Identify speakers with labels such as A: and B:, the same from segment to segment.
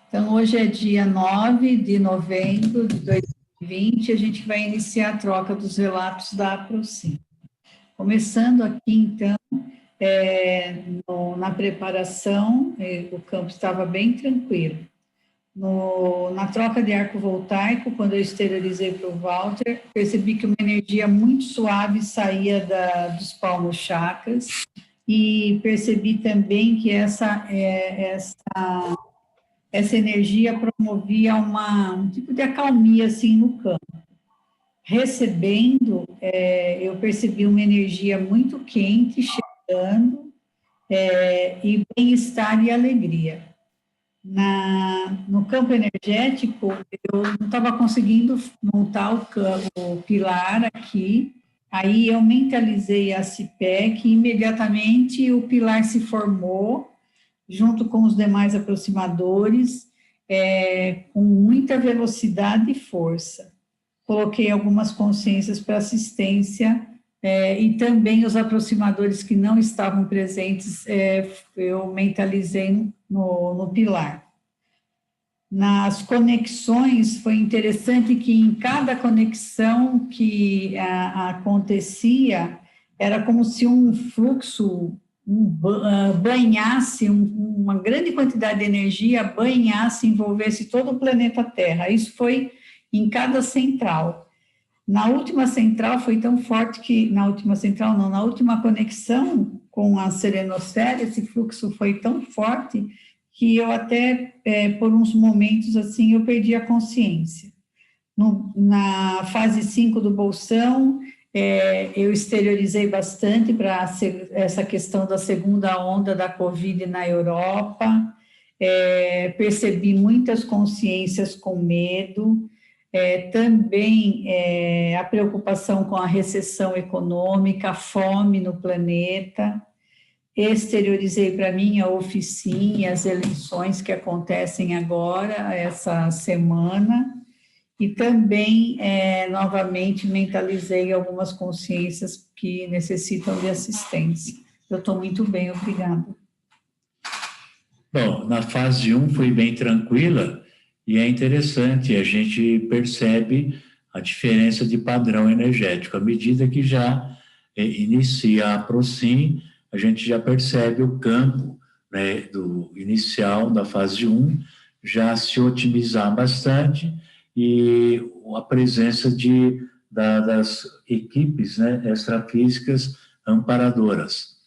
A: Então, hoje é dia 9 de novembro de 2020, a gente vai iniciar a troca dos relatos da APROCIM. Começando aqui, então, na preparação, o campo estava bem tranquilo. Na troca de arco voltaico, quando eu exteriorizei para o Walter, percebi que uma energia muito suave saía dos palmos chakras, e percebi também que essa energia promovia um tipo de acalmia, assim, no campo. Recebendo, eu percebi uma energia muito quente chegando, e bem-estar e alegria. No campo energético, eu não estava conseguindo montar o pilar aqui, aí eu mentalizei a CIPEC e imediatamente o pilar se formou, junto com os demais aproximadores, com muita velocidade e força. Coloquei algumas consciências para assistência, e também os aproximadores que não estavam presentes, eu mentalizei no pilar. Nas conexões, foi interessante que em cada conexão que acontecia, era como se um fluxo banhasse, uma grande quantidade de energia banhasse, envolvesse todo o planeta Terra. Isso foi em cada central. Na última central foi tão forte que, na última conexão com a serenosfera, esse fluxo foi tão forte que eu até, por uns momentos, assim, eu perdi a consciência. Na fase 5 do bolsão, eu exteriorizei bastante para essa questão da segunda onda da Covid na Europa, percebi muitas consciências com medo, também a preocupação com a recessão econômica, a fome no planeta. Exteriorizei para mim a oficina e as eleições que acontecem agora, essa semana, e também, novamente, mentalizei algumas consciências que necessitam de assistência. Eu estou muito bem, obrigada.
B: Bom, na fase 1 foi bem tranquila, e é interessante, a gente percebe a diferença de padrão energético. À medida que já inicia a APROCIM, a gente já percebe o campo, né, do inicial da fase 1 já se otimizar bastante, e a presença das equipes, né, extrafísicas amparadoras.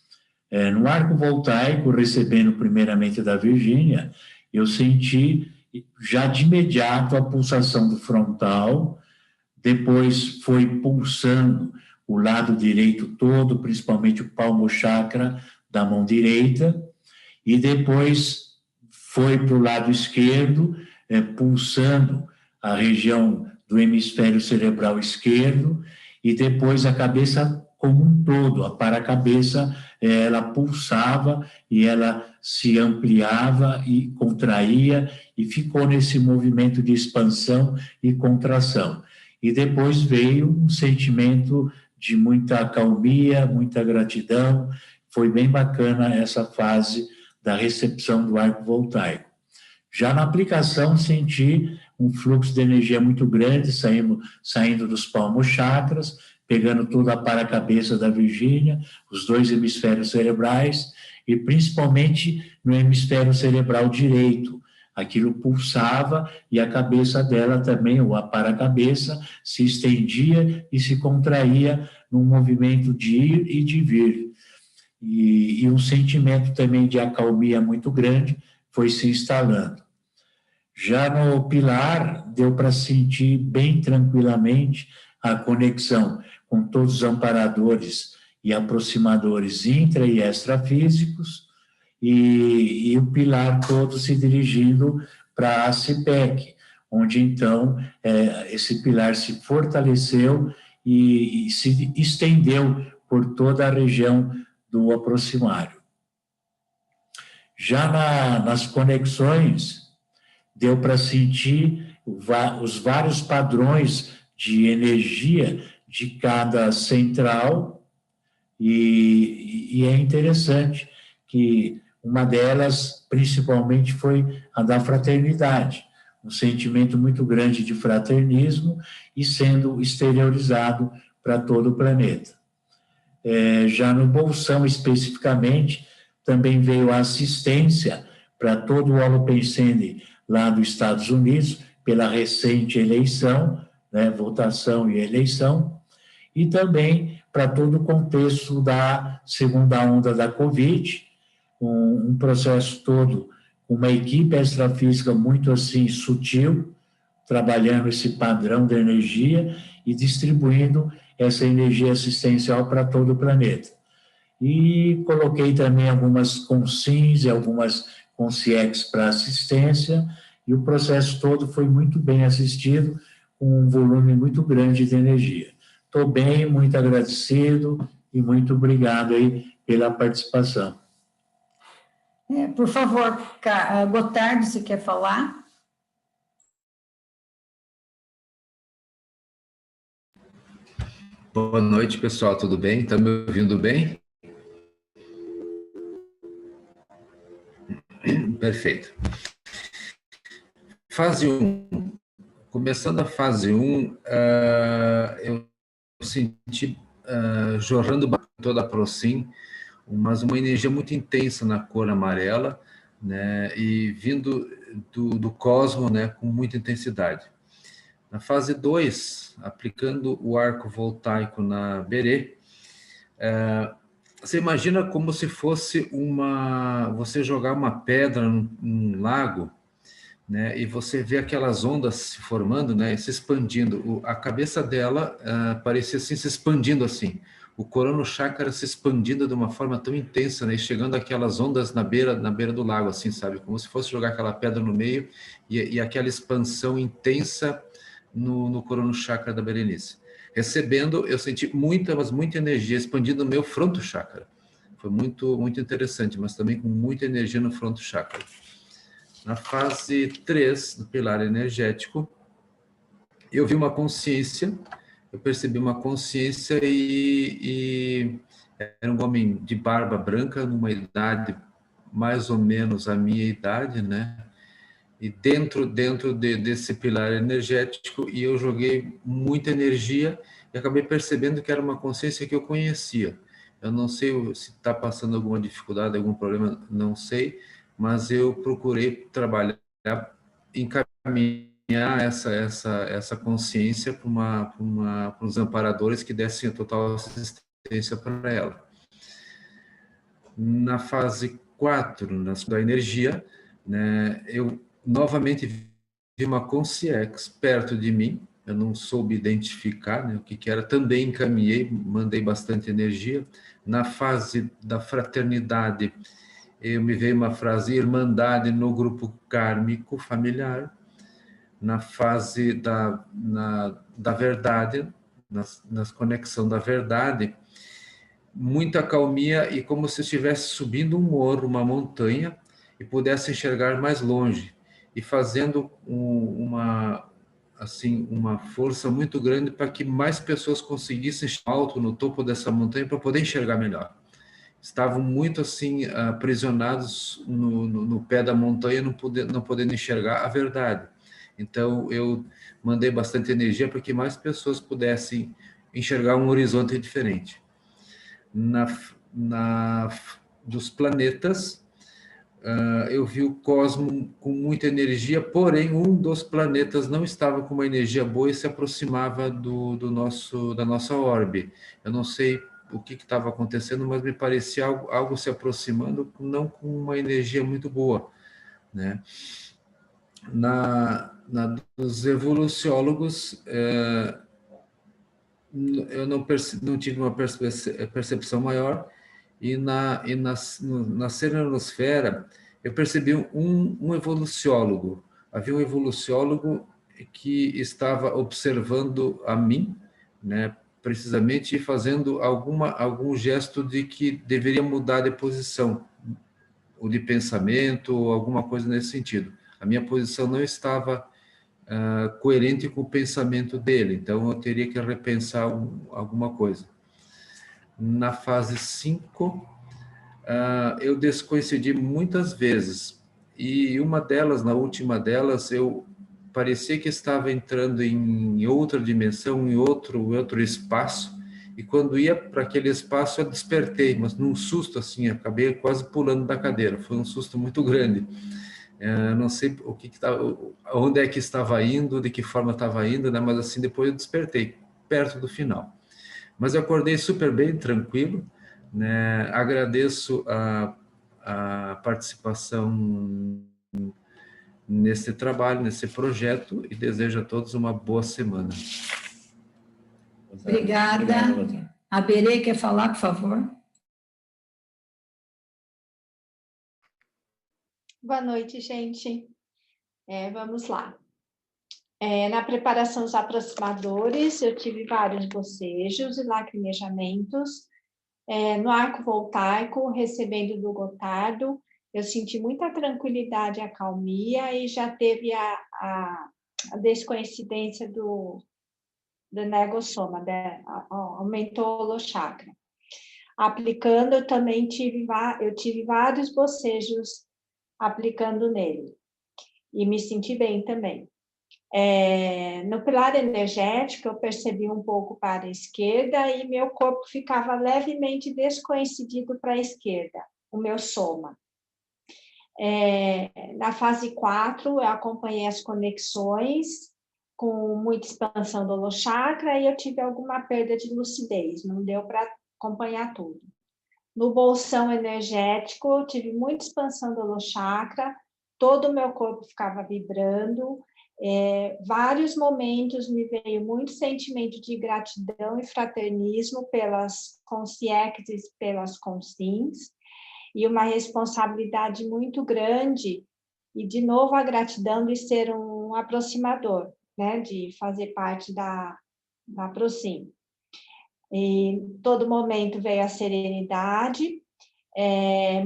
B: No arco voltaico, recebendo primeiramente da Virgínia, eu senti já de imediato a pulsação do frontal, depois foi pulsando o lado direito todo, principalmente o palmo chakra da mão direita, e depois foi para o lado esquerdo, pulsando a região do hemisfério cerebral esquerdo, e depois a cabeça como um todo, a paracabeça, ela pulsava e ela se ampliava e contraía, e ficou nesse movimento de expansão e contração. E depois veio um sentimento de muita acalmia, muita gratidão. Foi bem bacana essa fase da recepção do arco voltaico. Já na aplicação, senti um fluxo de energia muito grande saindo dos palmos chakras, pegando toda a paracabeça da Virgínia, os dois hemisférios cerebrais, e principalmente no hemisfério cerebral direito. Aquilo pulsava e a cabeça dela também, ou a paracabeça, se estendia e se contraía num movimento de ir e de vir. E um sentimento também de acalmia muito grande foi se instalando. Já no pilar, deu para sentir bem tranquilamente a conexão com todos os amparadores e aproximadores intra- e extrafísicos, e o pilar todo se dirigindo para a CIPEC, onde então esse pilar se fortaleceu e se estendeu por toda a região do aproximário. Já nas conexões, deu para sentir os vários padrões de energia de cada central, e é interessante que Uma delas, principalmente, foi a da fraternidade, um sentimento muito grande de fraternismo e sendo exteriorizado para todo o planeta. Já no Bolsão, especificamente, também veio a assistência para todo o Holopensene lá dos Estados Unidos, pela recente eleição, né, votação e eleição, e também para todo o contexto da segunda onda da Covid, um processo todo, uma equipe extrafísica muito assim sutil, trabalhando esse padrão de energia e distribuindo essa energia assistencial para todo o planeta. E coloquei também algumas consins e algumas consciex para assistência, e o processo todo foi muito bem assistido, com um volume muito grande de energia. Estou bem, muito agradecido e muito obrigado aí pela participação.
A: Por favor, Gotardo, você quer falar?
C: Boa noite, pessoal, tudo bem? Estão me ouvindo bem? Perfeito. Fase 1. Começando a fase 1, eu senti jorrando toda a Procin, mas uma energia muito intensa na cor amarela, né, e vindo do cosmo, né, com muita intensidade. Na fase 2, aplicando o arco voltaico na Berê, você imagina como se fosse você jogar uma pedra num lago, né, e você vê aquelas ondas se formando, né, se expandindo. A cabeça dela parecia assim, se expandindo assim. O Corono Chakra se expandindo de uma forma tão intensa, né, e chegando aquelas ondas na beira do lago, assim, sabe? Como se fosse jogar aquela pedra no meio e aquela expansão intensa no Corono Chakra da Berenice. Recebendo, eu senti muita energia expandindo no meu Fronto Chakra. Foi muito, muito interessante, mas também com muita energia no Fronto Chakra. Na fase 3 do pilar energético, eu vi uma consciência, eu percebi uma consciência e era um homem de barba branca, numa idade mais ou menos a minha idade, né? E dentro desse pilar energético, e eu joguei muita energia e acabei percebendo que era uma consciência que eu conhecia. Eu não sei se está passando alguma dificuldade, algum problema, não sei, mas eu procurei trabalhar, encaminhar essa consciência para os amparadores que dessem a total assistência para ela. Na fase 4, da energia, né, eu novamente vi uma consciex perto de mim, eu não soube identificar, né, o que era, também encaminhei, mandei bastante energia. Na fase da fraternidade, me veio uma frase, irmandade no grupo kármico familiar. Na fase da verdade, nas conexão da verdade, muita calmia e como se estivesse subindo um morro, uma montanha, e pudesse enxergar mais longe, e fazendo uma força muito grande para que mais pessoas conseguissem chegar alto no topo dessa montanha para poder enxergar melhor. Estavam muito assim aprisionados no pé da montanha, não podendo enxergar a verdade. Então eu mandei bastante energia para que mais pessoas pudessem enxergar um horizonte diferente. Dos planetas, eu vi o cosmo com muita energia, porém um dos planetas não estava com uma energia boa e se aproximava da nossa orbe. Eu não sei o que estava acontecendo, mas me parecia algo se aproximando, não com uma energia muito boa, né? Dos evoluciólogos, eu não tive uma percepção maior, e na serenosfera eu percebi um evoluciólogo. Havia um evoluciólogo que estava observando a mim, né, precisamente fazendo algum gesto de que deveria mudar de posição, ou de pensamento, ou alguma coisa nesse sentido. A minha posição não estava coerente com o pensamento dele, então eu teria que repensar alguma coisa. Na fase 5, eu descoincidi muitas vezes. E uma delas, na última delas, eu parecia que estava entrando em outra dimensão, em outro espaço. E quando ia para aquele espaço, eu despertei, mas num susto assim, acabei quase pulando da cadeira. Foi um susto muito grande. Não sei o que onde é que estava indo, de que forma estava indo, né? Mas assim depois eu despertei perto do final. Mas eu acordei super bem, tranquilo, né? Agradeço a participação nesse trabalho, nesse projeto e desejo a todos uma boa semana.
A: Obrigada. A Berê quer falar, por favor?
D: Boa noite, gente. Vamos lá. Na preparação dos aproximadores, eu tive vários bocejos e lacrimejamentos. No arco voltaico, recebendo do Gotardo, eu senti muita tranquilidade e acalmia, e já teve a descoincidência do negossoma, aumentou o holochakra. Aplicando, eu também tive vários bocejos aplicando nele, e me senti bem também. No pilar energético, eu percebi um pouco para a esquerda e meu corpo ficava levemente descoincidido para a esquerda, o meu soma. Na fase 4, eu acompanhei as conexões com muita expansão do holochakra e eu tive alguma perda de lucidez, não deu para acompanhar tudo. No bolsão energético, eu tive muita expansão do holochakra, todo o meu corpo ficava vibrando, vários momentos me veio muito sentimento de gratidão e fraternismo pelas consciex e pelas consciências, e uma responsabilidade muito grande, e de novo a gratidão de ser um aproximador, né, de fazer parte da Procim. E todo momento veio a serenidade,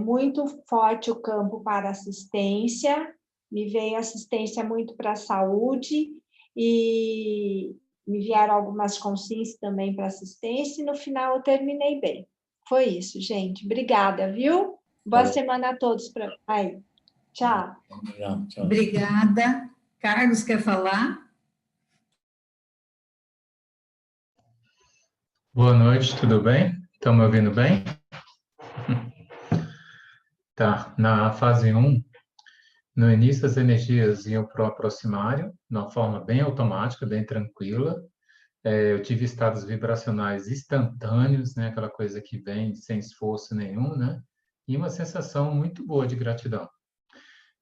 D: muito forte o campo para assistência, me veio assistência muito para a saúde, e me vieram algumas consciências também para assistência, e no final eu terminei bem. Foi isso, gente. Obrigada, viu? Boa semana a todos. Aí. Tchau.
B: Tchau.
A: Obrigada. Carlos, quer falar?
E: Boa noite, tudo bem? Estão me ouvindo bem? Tá, na fase 1, no início as energias iam para o aproximário, de uma forma bem automática, bem tranquila. Eu tive estados vibracionais instantâneos, né? Aquela coisa que vem sem esforço nenhum, né? E uma sensação muito boa de gratidão.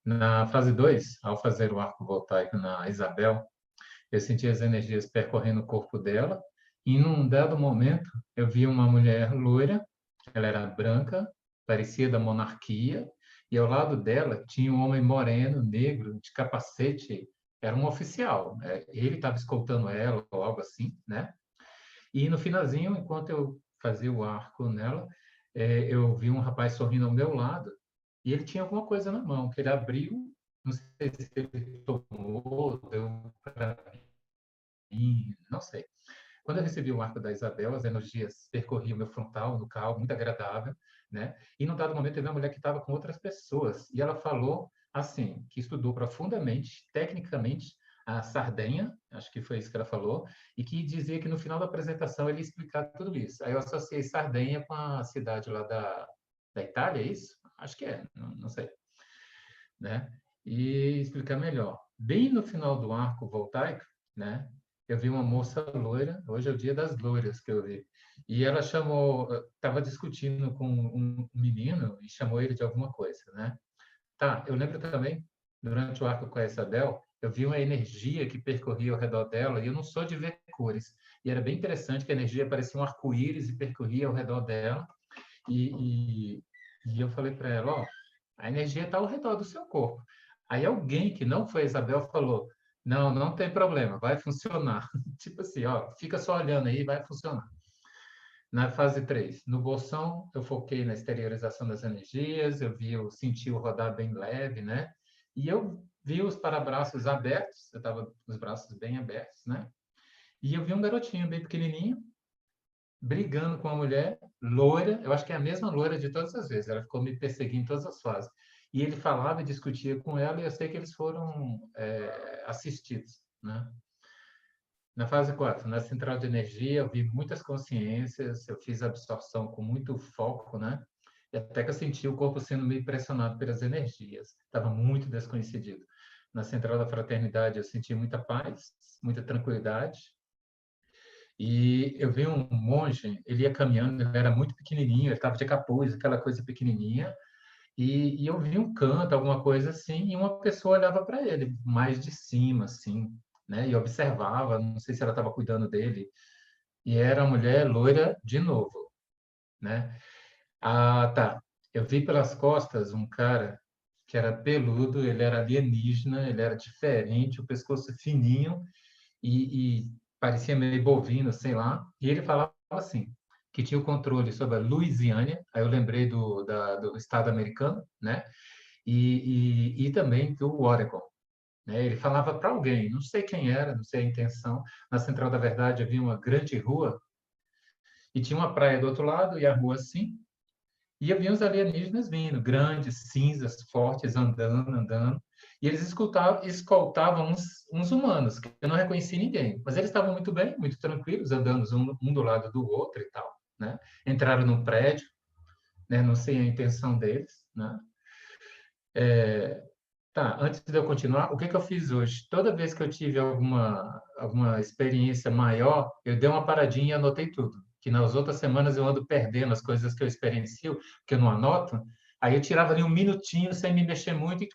E: Na fase 2, ao fazer o arco voltaico na Isabel, eu senti as energias percorrendo o corpo dela, e num dado momento eu vi uma mulher loira, ela era branca, parecia da monarquia, e ao lado dela tinha um homem moreno, negro, de capacete, era um oficial, né? Ele estava escoltando ela ou algo assim, né? E no finalzinho, enquanto eu fazia o arco nela, eu vi um rapaz sorrindo ao meu lado, e ele tinha alguma coisa na mão, que ele abriu, não sei se ele tomou, deu para mim, não sei. Quando eu recebi o arco da Isabel, as energias percorriam meu frontal, no carro, muito agradável, né? E num dado momento teve uma mulher que estava com outras pessoas, e ela falou assim, que estudou profundamente, tecnicamente, a Sardenha, acho que foi isso que ela falou, e que dizia que no final da apresentação ele ia explicar tudo isso. Aí eu associei Sardenha com a cidade lá da Itália, é isso? Acho que é, não sei, né? E explicar melhor. Bem no final do arco voltaico, né? Eu vi uma moça loira, hoje é o dia das loiras que eu vi, e ela chamou, estava discutindo com um menino e chamou ele de alguma coisa, né? Tá, eu lembro também, durante o arco com a Isabel, eu vi uma energia que percorria ao redor dela, e eu não sou de ver cores, e era bem interessante que a energia parecia um arco-íris e percorria ao redor dela, e eu falei para ela, ó, a energia está ao redor do seu corpo. Aí alguém que não foi a Isabel falou, não tem problema, vai funcionar. Tipo assim, ó, fica só olhando aí, vai funcionar. Na fase 3, no bolsão, eu foquei na exteriorização das energias, eu senti o rodar bem leve, né? E eu vi os parabraços abertos, eu estava com os braços bem abertos, né? E eu vi um garotinho bem pequenininho, brigando com uma mulher loira, eu acho que é a mesma loira de todas as vezes, ela ficou me perseguindo em todas as fases. E ele falava e discutia com ela, e eu sei que eles foram assistidos, né? Na fase 4, na central de energia, eu vi muitas consciências, eu fiz absorção com muito foco, né? E até que eu senti o corpo sendo meio pressionado pelas energias. Estava muito descoincidido. Na central da fraternidade, eu senti muita paz, muita tranquilidade. E eu vi um monge, ele ia caminhando, ele era muito pequenininho, ele estava de capuz, aquela coisa pequenininha. E eu vi um canto, alguma coisa assim, e uma pessoa olhava para ele, mais de cima, assim, né? E observava, não sei se ela estava cuidando dele. E era uma mulher loira de novo, né? Ah, tá. Eu vi pelas costas um cara que era peludo, ele era alienígena, ele era diferente, o pescoço fininho e parecia meio bovino, sei lá. E ele falava assim, que tinha o controle sobre a Louisiana, aí eu lembrei do estado americano, né? E também do Oregon, né? Ele falava para alguém, não sei quem era, não sei a intenção. Na Central da Verdade havia uma grande rua e tinha uma praia do outro lado e a rua assim. E havia os alienígenas vindo, grandes, cinzas, fortes, andando. E eles escoltavam uns humanos, que eu não reconheci ninguém. Mas eles estavam muito bem, muito tranquilos, andando um do lado do outro e tal, né? Entraram num prédio, né? Não sei a intenção deles, né? Tá, antes de eu continuar, o que que eu fiz hoje? Toda vez que eu tive alguma experiência maior, eu dei uma paradinha e anotei tudo. Que nas outras semanas eu ando perdendo as coisas que eu experiencio, que eu não anoto. Aí eu tirava ali um minutinho sem me mexer muito e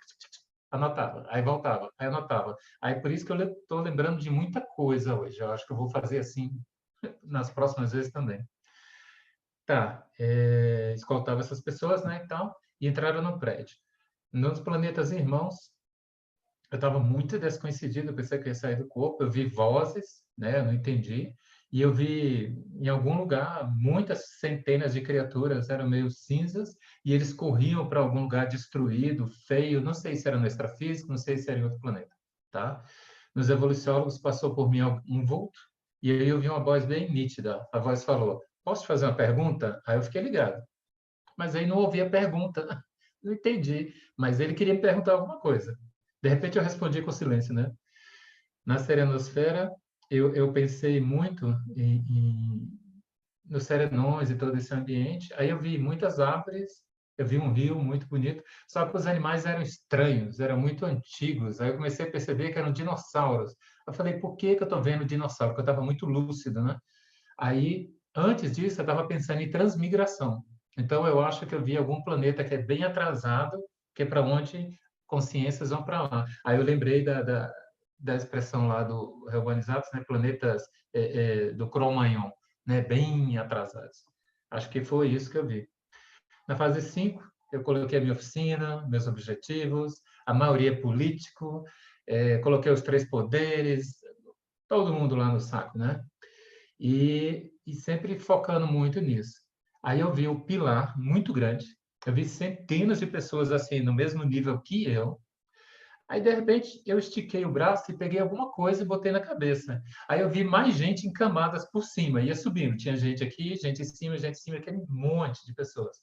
E: anotava. Aí voltava, aí anotava. Aí por isso que eu estou lembrando de muita coisa hoje. Eu acho que eu vou fazer assim nas próximas vezes também. Tá, escoltava essas pessoas, né, e tal, e entraram no prédio. Nos planetas irmãos, eu estava muito descoincidido, eu pensei que ia sair do corpo, eu vi vozes, né, eu não entendi, e eu vi em algum lugar muitas centenas de criaturas, eram meio cinzas, e eles corriam para algum lugar destruído, feio, não sei se era no extrafísico, não sei se era em outro planeta, tá? Nos evoluciólogos passou por mim um vulto, e aí eu vi uma voz bem nítida, a voz falou, posso te fazer uma pergunta? Aí eu fiquei ligado, mas aí não ouvi a pergunta, não entendi, mas ele queria me perguntar alguma coisa. De repente eu respondi com silêncio, né? Na serenosfera, eu pensei muito nos serenões e todo esse ambiente. Aí eu vi muitas árvores, eu vi um rio muito bonito, só que os animais eram estranhos, eram muito antigos. Aí eu comecei a perceber que eram dinossauros. Eu falei, por que que eu estou vendo dinossauro? Porque eu estava muito lúcido, né? Aí, antes disso, eu estava pensando em transmigração. Então, eu acho que eu vi algum planeta que é bem atrasado, que é para onde consciências vão para lá. Aí eu lembrei da expressão lá do Reubanizados, né? Planetas do Cro-Magnon, né? Bem atrasados. Acho que foi isso que eu vi. Na fase 5, eu coloquei a minha oficina, meus objetivos, a maioria é político, coloquei os 3 poderes, todo mundo lá no saco, né? E sempre focando muito nisso. Aí eu vi o pilar muito grande, eu vi centenas de pessoas assim no mesmo nível que eu. Aí de repente eu estiquei o braço e peguei alguma coisa e botei na cabeça. Aí eu vi mais gente em camadas por cima, ia subindo, tinha gente aqui, gente em cima, aquele monte de pessoas,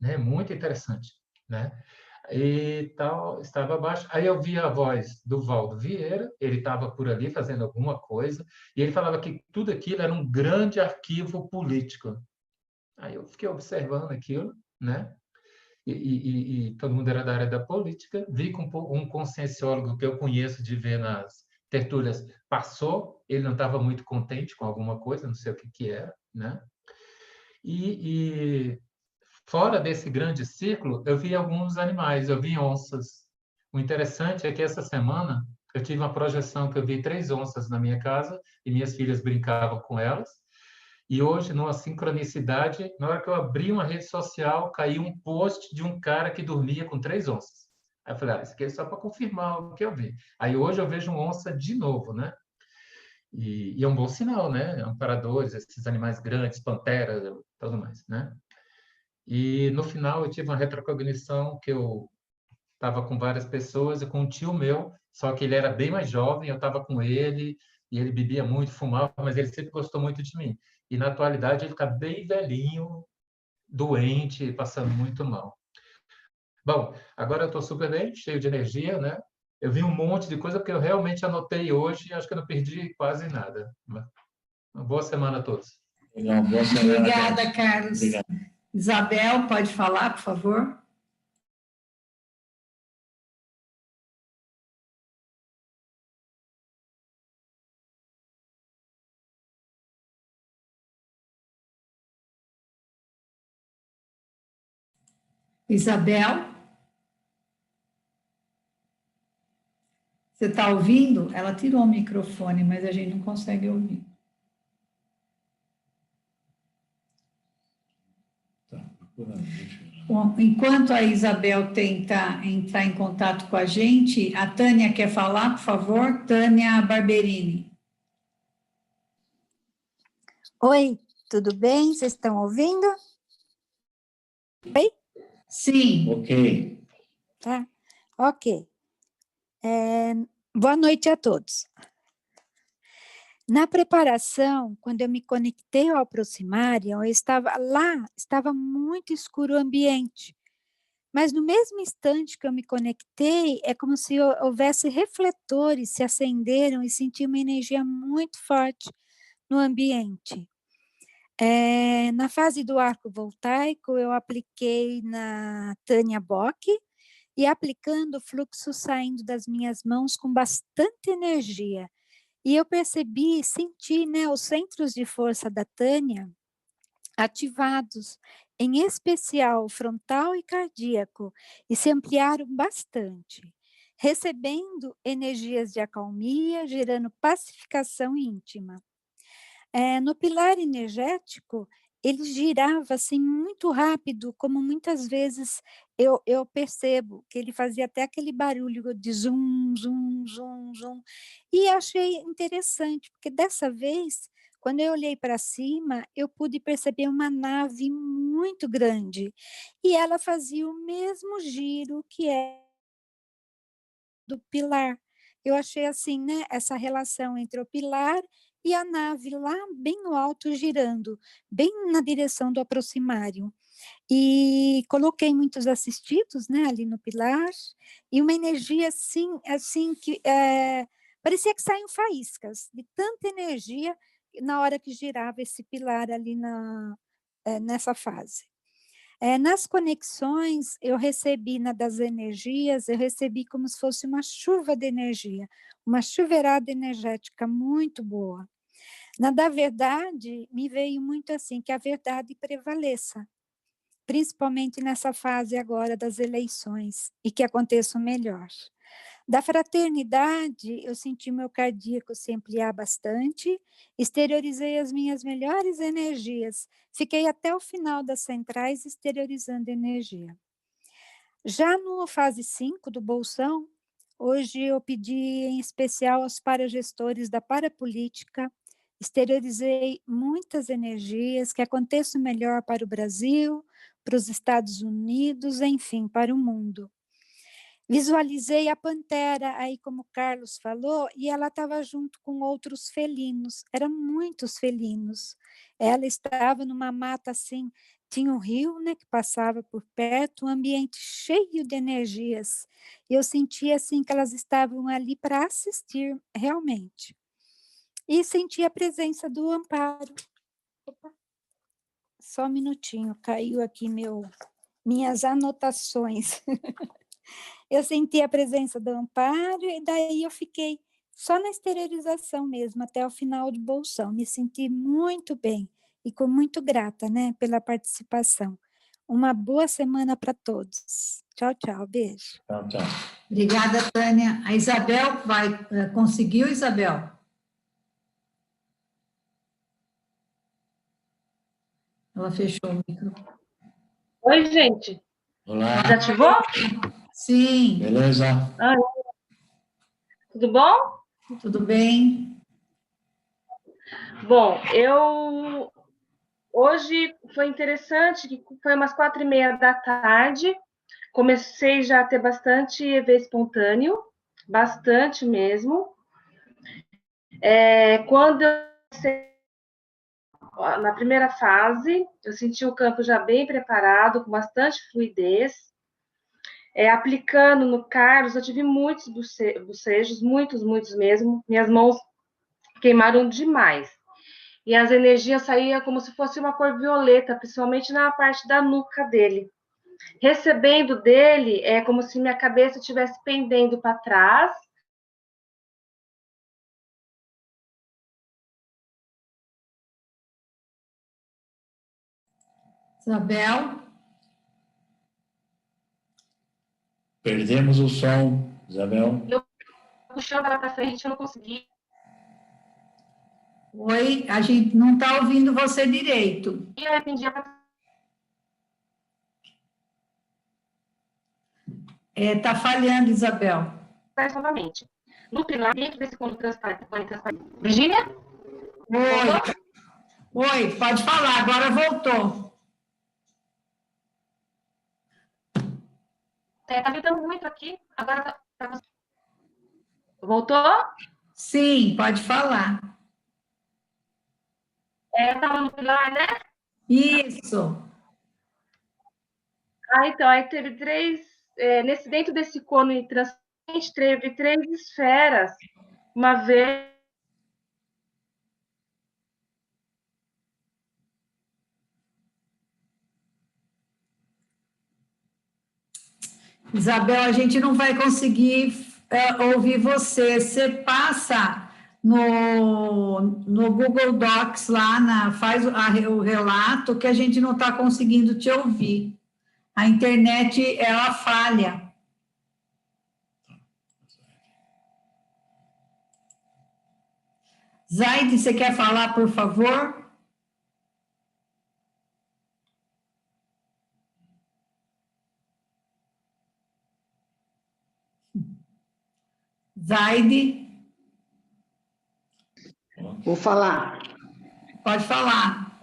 E: né? Muito interessante, né? E tal, estava abaixo. Aí eu vi a voz do Valdo Vieira, ele estava por ali fazendo alguma coisa, e ele falava que tudo aquilo era um grande arquivo político. Aí eu fiquei observando aquilo, né? E todo mundo era da área da política. Vi com um conscienciólogo que eu conheço de ver nas tertúlias, passou, ele não estava muito contente com alguma coisa, não sei o que que era, né? E fora desse grande círculo, eu vi alguns animais, eu vi onças. O interessante é que essa semana eu tive uma projeção que eu vi 3 onças na minha casa e minhas filhas brincavam com elas. E hoje, numa sincronicidade, na hora que eu abri uma rede social, caiu um post de um cara que dormia com 3 onças. Aí eu falei, isso aqui é só para confirmar o que eu vi. Aí hoje eu vejo uma onça de novo, né? E é um bom sinal, né? Amparadores, esses animais grandes, panteras, tudo mais, né? E no final eu tive uma retrocognição que eu estava com várias pessoas e com um tio meu, só que ele era bem mais jovem, eu estava com ele e ele bebia muito, fumava, mas ele sempre gostou muito de mim. e na atualidade ele está bem velhinho, doente, passando muito mal. Bom, agora eu estou super bem, cheio de energia, né? Eu vi um monte de coisa porque eu realmente anotei hoje e acho que eu não perdi quase nada. Uma boa semana a todos.
B: Legal, boa semana.
A: Obrigada, Carlos.
B: Obrigado.
A: Isabel, pode falar, por favor? Isabel? Você está ouvindo? Ela tirou o microfone, mas a gente não consegue ouvir.
B: Tá, procurando, deixa eu ver.
A: Bom, enquanto a Isabel tenta entrar em contato com a gente, a Tânia quer falar, por favor? Tânia Barberini.
F: Oi, tudo bem? Vocês estão ouvindo? Oi?
A: Sim,
B: Ok.
F: Tá, ok. Boa noite a todos. Na preparação, quando eu me conectei ao Proximarium, eu estava lá, estava muito escuro o ambiente. Mas no mesmo instante que eu me conectei, é como se houvesse refletores se acenderam e senti uma energia muito forte no ambiente. Na fase do arco voltaico, eu apliquei na Tânia Bock e aplicando o fluxo saindo das minhas mãos com bastante energia. E eu percebi, senti, né, os centros de força da Tânia ativados, em especial frontal e cardíaco, e se ampliaram bastante, recebendo energias de acalmia, gerando pacificação íntima. No pilar energético, ele girava assim muito rápido, como muitas vezes eu percebo que ele fazia até aquele barulho de zum, zum, zum, zum. E achei interessante, porque dessa vez, quando eu olhei para cima, eu pude perceber uma nave muito grande. E ela fazia o mesmo giro que é do pilar. Eu achei assim, né, essa relação entre o pilar e a nave lá bem no alto girando, bem na direção do aproximário. E coloquei muitos assistidos, né, ali no pilar, e uma energia assim que parecia que saíam faíscas de tanta energia na hora que girava esse pilar ali nessa fase. Nas conexões, eu recebi das energias, eu recebi como se fosse uma chuva de energia, uma chuveirada energética muito boa. Da verdade, me veio muito assim, que a verdade prevaleça, principalmente nessa fase agora das eleições, e que aconteça o melhor. Da fraternidade, eu senti meu cardíaco se ampliar bastante, exteriorizei as minhas melhores energias, fiquei até o final das centrais exteriorizando energia. Já no fase 5 do Bolsão, hoje eu pedi em especial aos paragestores da parapolítica, exteriorizei muitas energias, que aconteça o melhor para o Brasil, para os Estados Unidos, enfim, para o mundo. Visualizei a pantera, aí como o Carlos falou, e ela estava junto com outros felinos, eram muitos felinos. Ela estava numa mata assim, tinha um rio, né, que passava por perto, um ambiente cheio de energias. E eu sentia assim que elas estavam ali para assistir realmente. E senti a presença do Amparo. Opa, só um minutinho, caiu aqui minhas anotações. Eu senti a presença do Amparo e daí eu fiquei só na esterilização mesmo, até o final de Bolsão. Me senti muito bem e com muito grata, né, pela participação. Uma boa semana para todos. Tchau, tchau. Beijo.
B: Tchau, tchau.
A: obrigada, Tânia. A Isabel conseguiu, Isabel? Ela fechou o microfone.
G: Oi, gente.
B: Olá,
G: Já ativou?
A: Sim,
B: beleza?
G: Tudo bom?
A: tudo bem?
G: Bom, hoje foi interessante, que foi umas 4:30 da tarde, comecei já a ter bastante EV espontâneo, bastante mesmo. Quando eu na primeira fase, eu senti o campo já bem preparado, com bastante fluidez. Aplicando no Carlos, eu tive muitos bocejos, muitos mesmo. Minhas mãos queimaram demais. E as energias saíam como se fosse uma cor violeta, principalmente na parte da nuca dele. Recebendo dele, é como se minha cabeça estivesse pendendo para trás.
A: Isabel?
B: Perdemos o som, Isabel.
G: Eu puxando ela para frente, eu não consegui.
A: Oi, a gente não está ouvindo você direito.
G: E eu atendia para
A: Está falhando, Isabel.
G: trás novamente. No pilar, dentro desse cone transparente. Virgínia?
A: Oi. Oi, pode falar, agora voltou.
G: Tá ventando muito aqui. Agora tá... Voltou?
A: Sim, pode falar.
G: Estava no pilar, né?
A: Isso.
G: Então, aí teve três... dentro desse cone transparente, teve 3 esferas. Uma vez...
A: Isabel, a gente não vai conseguir ouvir você. Você passa no Google Docs lá, faz o relato que a gente não está conseguindo te ouvir. A internet, ela falha. Zaide, você quer falar, por favor? Zaide?
H: Vou falar.
A: Pode falar.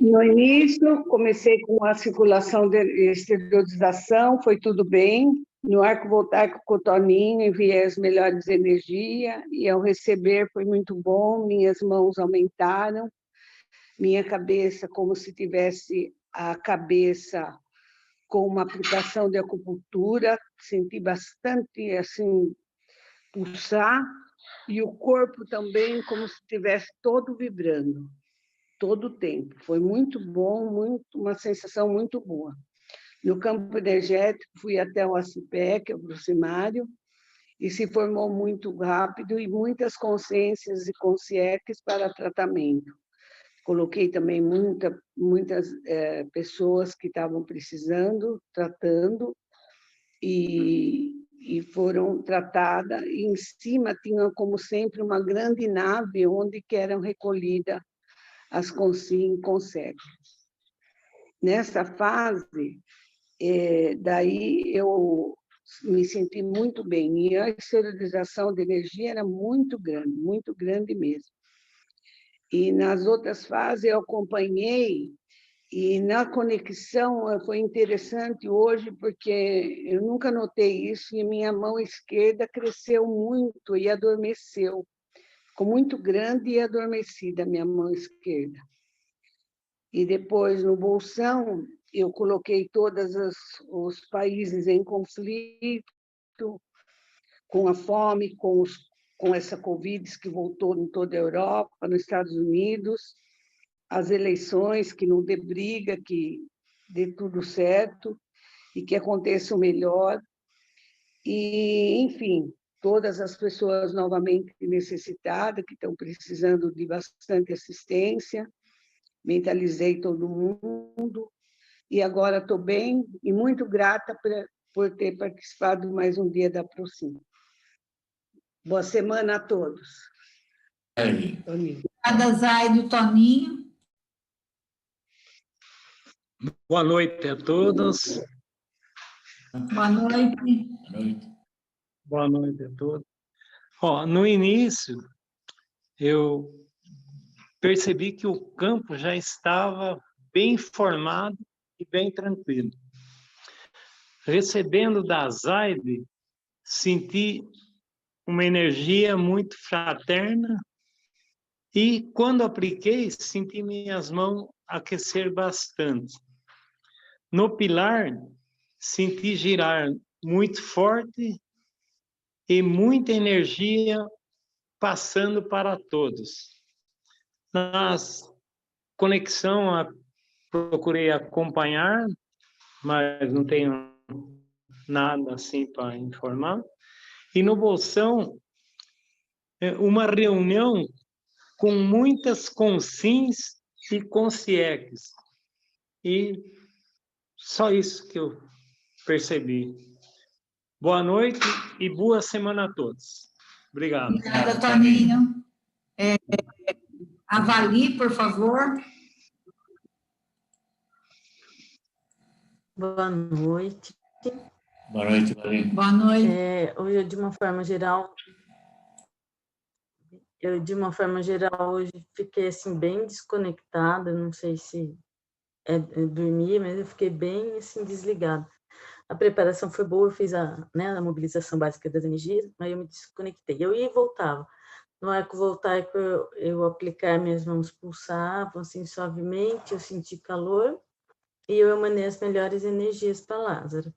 H: No início, comecei com a circulação de exteriorização, foi tudo bem. No arco voltaico com o Toninho, enviei as melhores energias, e ao receber foi muito bom, minhas mãos aumentaram, minha cabeça como se tivesse a cabeça com uma aplicação de acupuntura, senti bastante, assim, pulsar, e o corpo também como se estivesse todo vibrando, todo o tempo. Foi muito bom, uma sensação muito boa. No campo energético, fui até o ACPE, que é o proximário, e se formou muito rápido, e muitas consciências e consciências para tratamento. Coloquei também muitas pessoas que estavam precisando, tratando, e foram tratadas, e em cima tinha, como sempre, uma grande nave onde que eram recolhidas as consciências. Nessa fase, daí eu me senti muito bem, e a exteriorização de energia era muito grande mesmo. E nas outras fases eu acompanhei, e na conexão foi interessante hoje, porque eu nunca notei isso, e minha mão esquerda cresceu muito e adormeceu. Ficou muito grande e adormecida a minha mão esquerda. E depois, no bolsão, eu coloquei todos os países em conflito, com a fome, com essa Covid que voltou em toda a Europa, nos Estados Unidos, as eleições, que não dê briga, que dê tudo certo e que aconteça o melhor. E, enfim, todas as pessoas novamente necessitadas, que estão precisando de bastante assistência, mentalizei todo mundo, e agora estou bem e muito grata por ter participado de mais um dia da Prosim. Boa semana a todos.
A: Obrigada, Zaide, Toninho.
I: Boa noite a todos.
A: Boa noite.
I: Boa noite a todos. No início, eu percebi que o campo já estava bem formado e bem tranquilo. Recebendo da Zaide, senti uma energia muito fraterna E quando apliquei, senti minhas mãos aquecer bastante. No pilar, senti girar muito forte e muita energia passando para todos. Nas conexão, procurei acompanhar, mas não tenho nada assim para informar. E no bolsão, uma reunião com muitas consins e consciex. E só isso que eu percebi. Boa noite e boa semana a todos. Obrigado.
A: Obrigada, Toninho. Avalie, por favor.
J: Boa noite.
B: Boa noite, Valim.
A: Boa noite.
J: Hoje, de uma forma geral, hoje fiquei assim bem desconectada, não sei se é dormir, mas eu fiquei bem assim desligada. A preparação foi boa, eu fiz a mobilização básica das energias, mas eu me desconectei. Eu ia e voltava. No arco voltaico, eu aplicar, minhas mãos pulsavam assim suavemente, eu senti calor e eu emanei as melhores energias para Lázaro.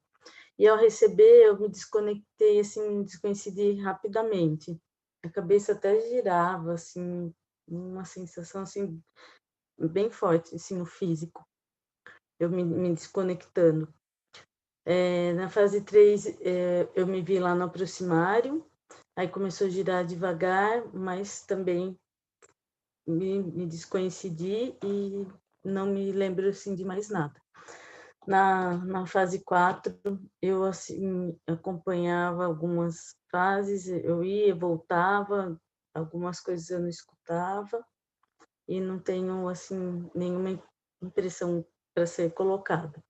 J: E ao receber, eu me desconectei, assim, descoincidi rapidamente. A cabeça até girava, assim, uma sensação, assim, bem forte, assim, no físico. Eu me desconectando. Na fase 3, eu me vi lá no aproximário, aí começou a girar devagar, mas também me descoincidi e não me lembro, assim, de mais nada. Na fase 4, eu assim, acompanhava algumas fases, eu ia, voltava, algumas coisas eu não escutava, e não tenho assim, nenhuma impressão para ser colocada.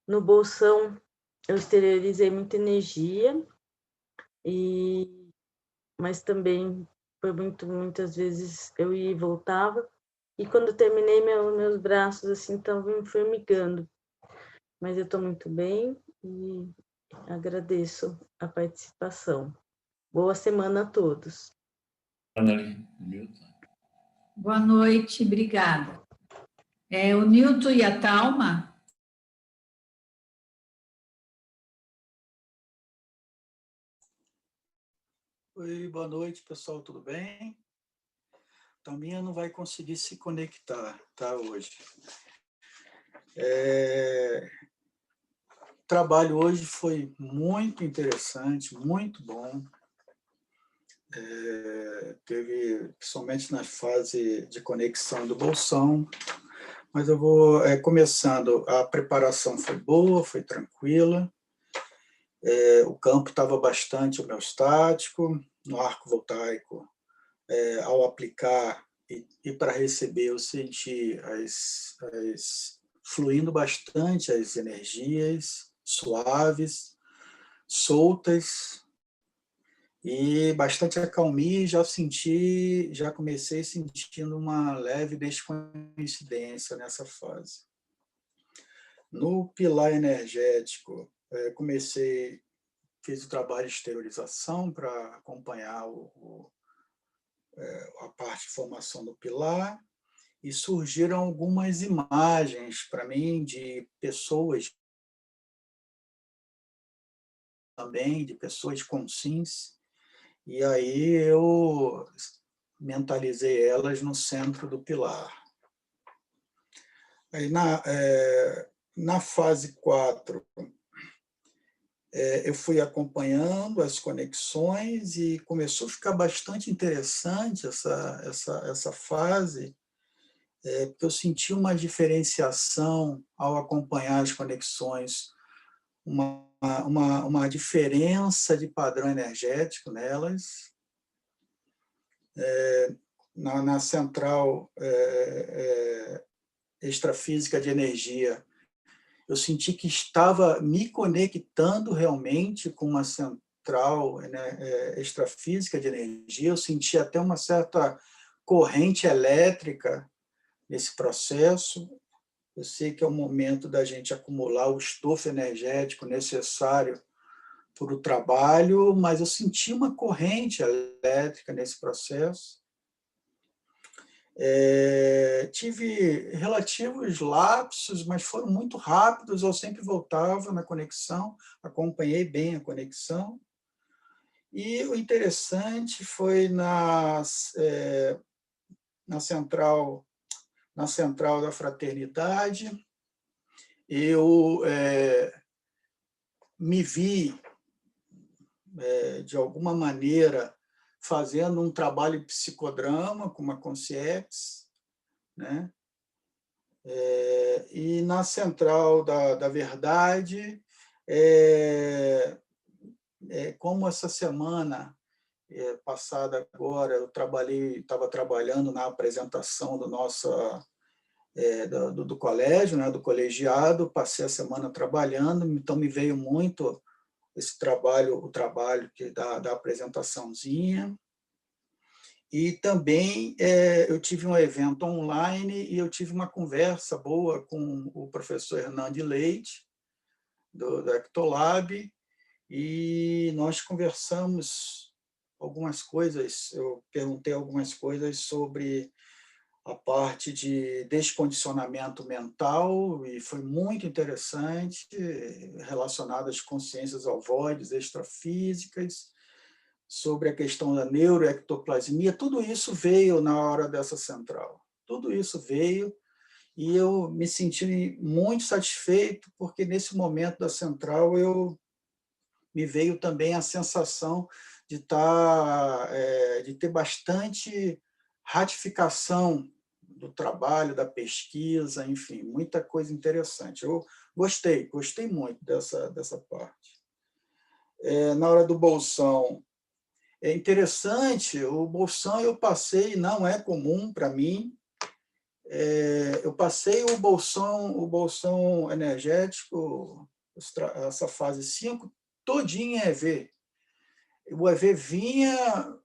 J: No bolsão, eu exteriorizei muita energia, mas também foi muitas vezes eu ia e voltava, e quando terminei, meus braços assim estavam formigando. Mas eu estou muito bem e agradeço a participação. Boa semana a todos.
A: Boa noite, obrigada. O Nilton e a Thalma?
K: Oi, boa noite, pessoal, tudo bem? Thalminha não vai conseguir se conectar, tá, hoje. O trabalho hoje foi muito interessante, muito bom. Teve, principalmente na fase de conexão do bolsão, mas eu vou começando. A preparação foi boa, foi tranquila. O campo estava bastante homeostático, no arco voltaico, ao aplicar e para receber, eu senti fluindo bastante as energias, suaves, soltas, e bastante acalmia, já comecei sentindo uma leve descoincidência nessa fase. No pilar energético, fiz o trabalho de exteriorização para acompanhar a parte de formação do pilar, e surgiram algumas imagens para mim de pessoas também, de pessoas conscientes, e aí eu mentalizei elas no centro do pilar. Aí na fase 4, eu fui acompanhando as conexões e começou a ficar bastante interessante essa fase, porque eu senti uma diferenciação ao acompanhar as conexões, uma diferença de padrão energético nelas. Na central extrafísica de energia, eu senti que estava me conectando realmente com uma central extrafísica de energia, eu senti até uma certa corrente elétrica nesse processo. Eu sei que é o momento da gente acumular o estofo energético necessário para o trabalho, mas eu senti uma corrente elétrica nesse processo. Tive relativos lapsos, mas foram muito rápidos, eu sempre voltava na conexão, acompanhei bem a conexão. E o interessante foi na central da fraternidade, eu me vi, de alguma maneira, fazendo um trabalho de psicodrama com uma consciência, né? E na Central da Verdade, como essa semana passada agora, eu estava trabalhando na apresentação do do colégio, né, do colegiado, passei a semana trabalhando, então me veio muito esse trabalho, o trabalho da apresentaçãozinha. E também eu tive um evento online e eu tive uma conversa boa com o professor Hernande Leite, do Ectolab, e nós conversamos algumas coisas, eu perguntei algumas coisas sobre a parte de descondicionamento mental, e foi muito interessante, relacionado às consciências ovoides extrafísicas, sobre a questão da neuroectoplasmia. Tudo isso veio na hora dessa central. Tudo isso veio, e eu me senti muito satisfeito, porque nesse momento da central me veio também a sensação de ter bastante ratificação do trabalho, da pesquisa, enfim, muita coisa interessante. Eu gostei muito dessa parte. Na hora do bolsão, é interessante, o bolsão eu passei, não é comum para mim, eu passei o bolsão energético, essa fase 5, todinha em EV. O EV vinha,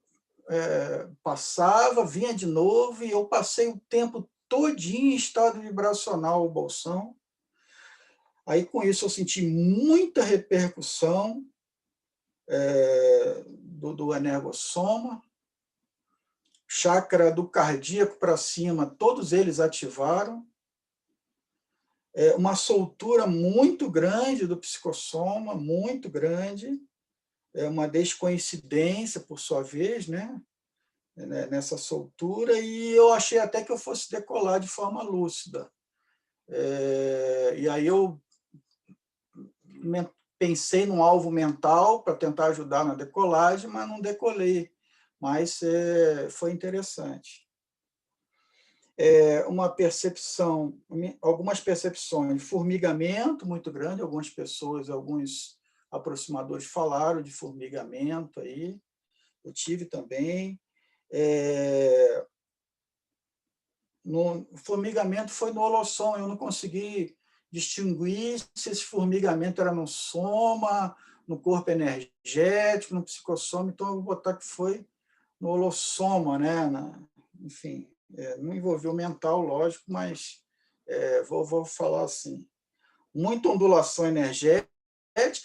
K: passava, vinha de novo, e eu passei o tempo todinho em estado vibracional, o bolsão. Aí, com isso, eu senti muita repercussão do energossoma. Chakra do cardíaco para cima, todos eles ativaram. Uma soltura muito grande do psicossoma, muito grande. Uma descoincidência, por sua vez, né? Nessa soltura, e eu achei até que eu fosse decolar de forma lúcida. E aí eu pensei num alvo mental para tentar ajudar na decolagem, mas não decolei. Mas foi interessante. Algumas percepções de formigamento muito grande, algumas pessoas, alguns aproximadores falaram de formigamento aí, eu tive também. O formigamento foi no holossoma, eu não consegui distinguir se esse formigamento era no soma, no corpo energético, no psicossoma, então eu vou botar que foi no holossoma, né? Enfim, não envolveu o mental, lógico, mas vou falar assim. Muita ondulação energética,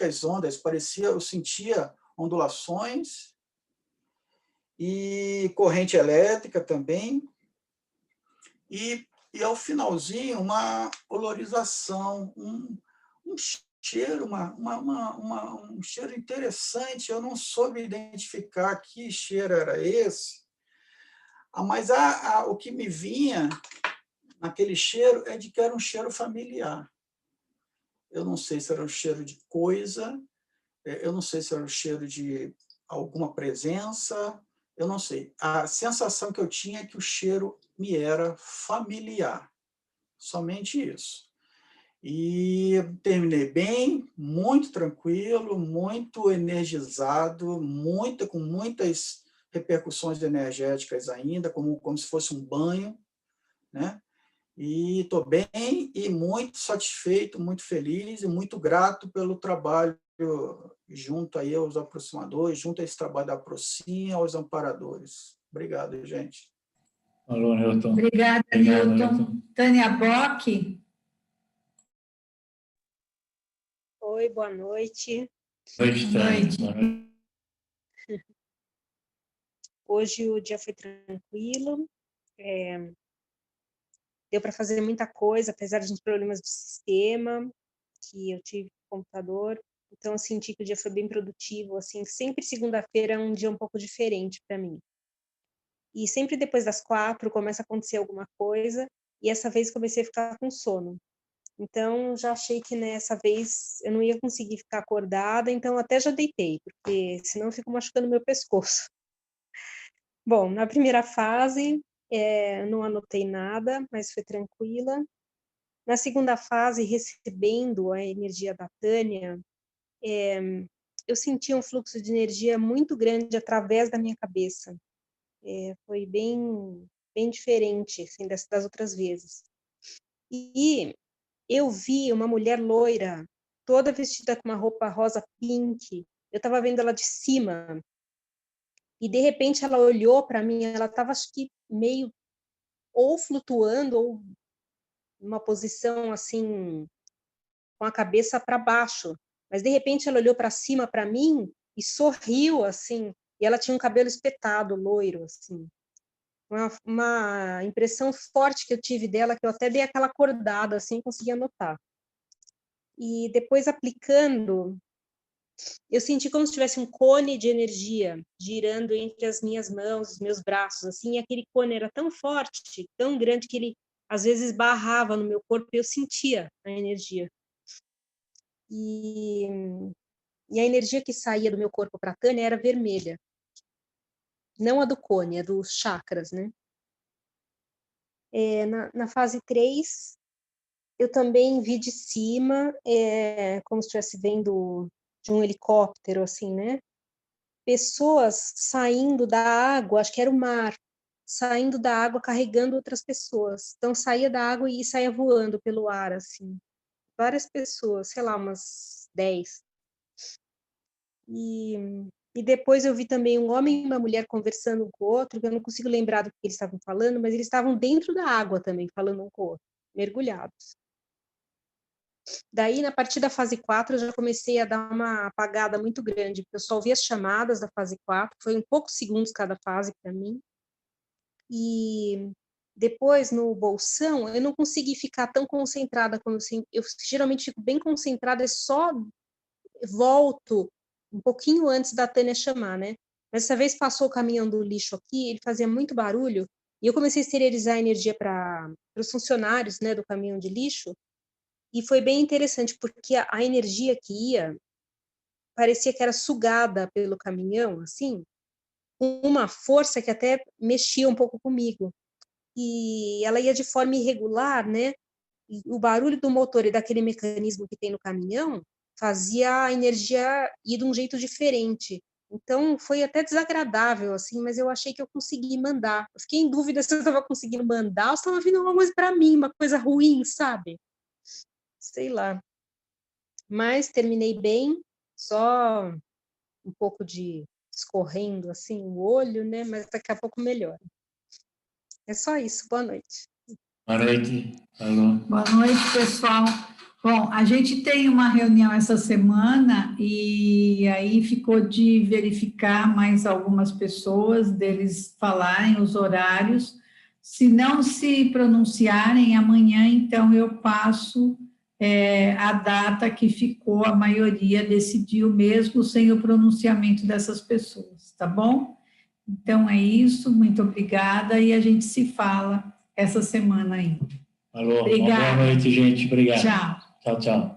K: as ondas, eu sentia ondulações, e corrente elétrica também, e ao finalzinho uma polarização, um cheiro, um cheiro interessante. Eu não soube identificar que cheiro era esse, mas o que me vinha naquele cheiro é de que era um cheiro familiar. Eu não sei se era um cheiro de coisa, eu não sei se era um cheiro de alguma presença, eu não sei. A sensação que eu tinha é que o cheiro me era familiar. Somente isso. E terminei bem, muito tranquilo, muito energizado, com muitas repercussões energéticas ainda, como se fosse um banho, né? E estou bem e muito satisfeito, muito feliz e muito grato pelo trabalho junto aí aos aproximadores, junto a esse trabalho da Aprocin, aos amparadores. Obrigado, gente.
B: Alô, Newton.
A: Obrigada, Newton. Tânia Bock.
L: Oi, boa noite.
B: Boa noite.
L: Hoje o dia foi tranquilo. Deu para fazer muita coisa, apesar de uns problemas do sistema que eu tive no computador. Então, eu senti que o dia foi bem produtivo, assim, sempre segunda-feira é um dia um pouco diferente para mim. E sempre depois das 4 começa a acontecer alguma coisa, e essa vez comecei a ficar com sono. Então, já achei que nessa vez eu não ia conseguir ficar acordada, então até já deitei, porque senão eu fico machucando meu pescoço. Bom, na primeira fase, não anotei nada, mas foi tranquila. Na segunda fase, recebendo a energia da Tânia, eu senti um fluxo de energia muito grande através da minha cabeça. Foi bem diferente assim, das outras vezes. E eu vi uma mulher loira, toda vestida com uma roupa rosa pink. Eu estava vendo ela de cima. E, de repente, ela olhou para mim, ela estava, acho que, meio ou flutuando, ou numa posição, assim, com a cabeça para baixo. Mas, de repente, ela olhou para cima para mim e sorriu, assim. E ela tinha um cabelo espetado, loiro, assim. Uma impressão forte que eu tive dela, que eu até dei aquela acordada, assim, consegui anotar. E depois, aplicando, eu senti como se tivesse um cone de energia girando entre as minhas mãos, os meus braços, assim, e aquele cone era tão forte, tão grande, que ele, às vezes, barrava no meu corpo e eu sentia a energia. E a energia que saía do meu corpo para a Tânia era vermelha. Não a do cone, a dos chakras, né? Na fase 3, eu também vi de cima, como se estivesse vendo de um helicóptero, assim, né? Pessoas saindo da água, acho que era o mar, saindo da água carregando outras pessoas. Então, saía da água e saía voando pelo ar, assim. Várias pessoas, sei lá, umas 10. E depois eu vi também um homem e uma mulher conversando um com o outro, que eu não consigo lembrar do que eles estavam falando, mas eles estavam dentro da água também, falando um com o outro, mergulhados. Daí, na partir da fase 4, eu já comecei a dar uma apagada muito grande, porque eu só ouvi as chamadas da fase 4, foi em poucos segundos cada fase para mim. E depois, no bolsão, eu não consegui ficar tão concentrada como eu geralmente fico bem concentrada, e só volto um pouquinho antes da Tânia chamar, né? Mas dessa vez passou o caminhão do lixo aqui, ele fazia muito barulho, e eu comecei a esterilizar a energia para os funcionários, né, do caminhão de lixo, e foi bem interessante, porque a energia que ia parecia que era sugada pelo caminhão, assim, com uma força que até mexia um pouco comigo. E ela ia de forma irregular, né? E o barulho do motor e daquele mecanismo que tem no caminhão fazia a energia ir de um jeito diferente. Então, foi até desagradável, assim, mas eu achei que eu consegui mandar. Eu fiquei em dúvida se eu estava conseguindo mandar ou se estava vindo uma coisa para mim, uma coisa ruim, sabe? Sei lá. Mas terminei bem, só um pouco de escorrendo, assim, o olho, né? Mas daqui a pouco melhora. É só isso. Boa noite.
B: Boa noite. Alô.
A: Boa noite, pessoal. Bom, a gente tem uma reunião essa semana e aí ficou de verificar mais algumas pessoas, deles falarem os horários. Se não se pronunciarem amanhã, então eu passo a data que ficou, a maioria decidiu mesmo sem o pronunciamento dessas pessoas, tá bom? Então é isso, muito obrigada e a gente se fala essa semana ainda.
B: Alô,
A: Obrigada.
B: boa noite, gente. Obrigado.
A: Tchau.
B: Tchau, tchau.